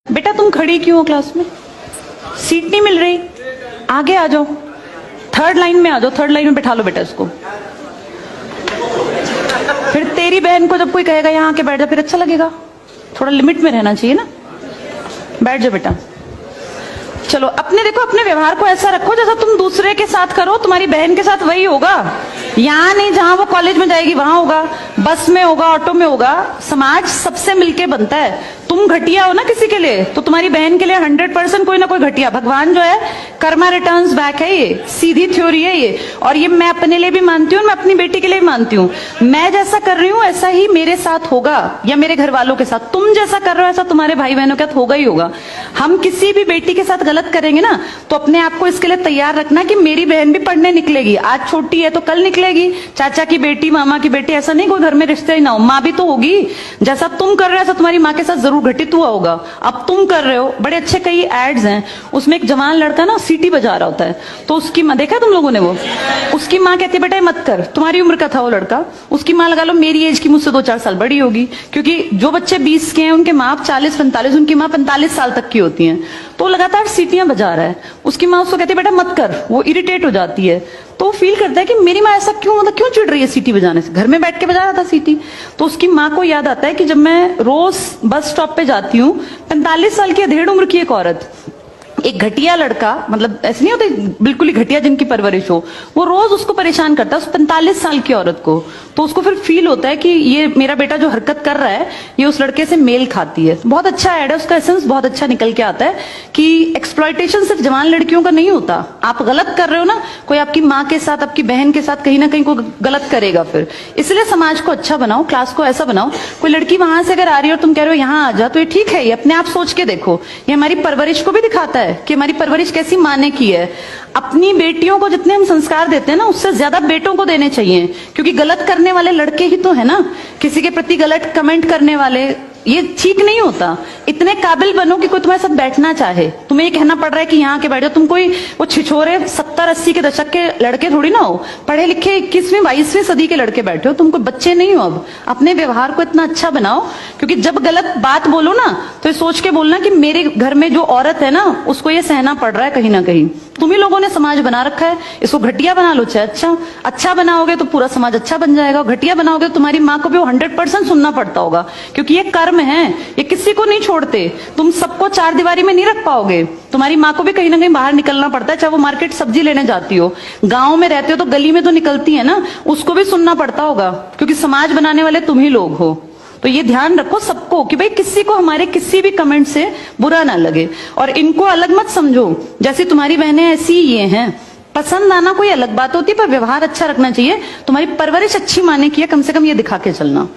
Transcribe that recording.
बेटा तुम खड़ी क्यों हो क्लास में? सीट नहीं मिल रही? आगे आ जाओ, थर्ड लाइन में आ जाओ, थर्ड लाइन में बैठा लो बेटा इसको। फिर तेरी बहन को जब कोई कहेगा यहाँ आके बैठ जा, फिर अच्छा लगेगा? थोड़ा लिमिट में रहना चाहिए ना। बैठ जाओ बेटा। चलो अपने देखो, अपने व्यवहार को ऐसा रखो जैसा तुम दूसरे के साथ करो, तुम्हारी बहन के साथ वही होगा। यहाँ नहीं, जहां वो कॉलेज में जाएगी वहां होगा, बस में होगा, ऑटो में होगा। समाज सबसे मिलके बनता है। तुम घटिया हो ना किसी के लिए, तो तुम्हारी बहन के लिए 100% कोई ना कोई घटिया। भगवान जो है कर्मा रिटर्न्स बैक है, ये सीधी थ्योरी है ये। और ये मैं अपने लिए भी मानती हूँ, मैं अपनी बेटी के लिए भी मानती हूँ। मैं जैसा कर रही हूँ ऐसा ही मेरे साथ होगा, या मेरे घर वालों के साथ। तुम जैसा कर रहे हो ऐसा तुम्हारे भाई बहनों के साथ होगा ही होगा। हम किसी भी बेटी के साथ गलत करेंगे ना, तो अपने आप को इसके लिए तैयार रखना कि मेरी बहन भी पढ़ने निकलेगी। आज छोटी है तो कल निकलेगी। चाचा की बेटी, मामा की बेटी, ऐसा नहीं कोई घर में रिश्ते ही ना हो, माँ भी तो होगी। जैसा तुम कर रहे हो ऐसा तुम्हारी माँ के साथ जरूर घटित हुआ होगा। अब तुम कर रहे हो, बड़े अच्छे कई एड्स हैं, उसमें एक जवान लड़का ना सीटी बजा रहा होता है, तो उसकी माँ, देखा तुम लोगों ने वो, उसकी माँ कहती है बेटा मत कर। तुम्हारी उम्र का था वो लड़का, उसकी माँ लगा लो मेरी एज की, मुझसे 2-4 साल बड़ी होगी, क्योंकि जो बच्चे 20 के हैं उनके माँ 40-45, उनकी माँ 45 साल तक की होती हैं। तो लगातार सीटियां बजा रहा है, उसकी माँ उसको कहती है बेटा मत कर। वो इरिटेट हो जाती है, तो फील करता है कि मेरी माँ ऐसा क्यों, मतलब क्यों चिढ़ रही है सीटी बजाने से, घर में बैठ के बजा रहा था सीटी। तो उसकी माँ को याद आता है कि जब मैं रोज बस स्टॉप पे जाती हूँ, 45 साल की अधेड़ उम्र की एक औरत, एक घटिया लड़का, मतलब ऐसे नहीं होते बिल्कुल ही घटिया जिनकी परवरिश हो, वो रोज उसको परेशान करता है, उस 45 साल की औरत को। तो उसको फिर फील होता है कि ये मेरा बेटा जो हरकत कर रहा है ये उस लड़के से मेल खाती है। बहुत अच्छा ऐड है, उसका एसेंस बहुत अच्छा निकल के आता है कि एक्सप्लॉयटेशन सिर्फ जवान लड़कियों का नहीं होता। आप गलत कर रहे हो ना, कोई आपकी माँ के साथ, आपकी बहन के साथ कहीं ना कहीं कोई गलत करेगा। फिर इसलिए समाज को अच्छा बनाओ, क्लास को ऐसा बनाओ, कोई लड़की वहां से अगर आ रही है और तुम कह रहे हो यहाँ आ जा, तो ये ठीक है। ये अपने आप सोच के देखो, ये हमारी परवरिश को भी दिखाता है कि हमारी परवरिश कैसी माँ ने की है। अपनी बेटियों को जितने हम संस्कार देते हैं ना, उससे ज्यादा बेटों को देने चाहिए, क्योंकि गलत करने वाले लड़के ही तो है ना, किसी के प्रति गलत कमेंट करने वाले। ये ठीक नहीं होता। इतने काबिल बनो कि कोई तुम्हारे साथ बैठना चाहे। तुम्हें ये कहना पड़ रहा है कि यहाँ के बैठ जाओ, तुम कोई वो छिछोरे 70-80 के दशक के लड़के थोड़ी ना हो, पढ़े लिखे 21वीं-22वीं सदी के लड़के बैठे हो। तुम कोई बच्चे नहीं हो। अब अपने व्यवहार को इतना अच्छा बनाओ, क्योंकि जब गलत बात बोलो ना तो ये सोच के बोलना कि मेरे घर में जो औरत है ना उसको ये सहना पड़ रहा है कहीं ना कहीं। तुम ही लोगों ने समाज बना रखा है, इसको घटिया बना लो चाहे अच्छा बनाओगे तो पूरा समाज अच्छा बन जाएगा। घटिया बनाओगे तो तुम्हारी माँ को भी 100% सुनना पड़ता होगा, क्योंकि ये कर्म है, ये किसी को नहीं छोड़ते। तुम सबको चार दीवारी में नहीं रख पाओगे। तुम्हारी माँ को भी कहीं ना कहीं बाहर निकलना पड़ता है, चाहे वो मार्केट सब्जी लेने जाती हो, गांव में रहते हो तो गली में तो निकलती है ना, उसको भी सुनना पड़ता होगा, क्योंकि समाज बनाने वाले तुम ही लोग हो। तो ये ध्यान रखो सबको कि भाई किसी को हमारे किसी भी कमेंट से बुरा ना लगे, और इनको अलग मत समझो। जैसी तुम्हारी बहनें ऐसी ये हैं। पसंद आना कोई अलग बात होती है, पर व्यवहार अच्छा रखना चाहिए। तुम्हारी परवरिश अच्छी माने की है, कम से कम ये दिखा के चलना।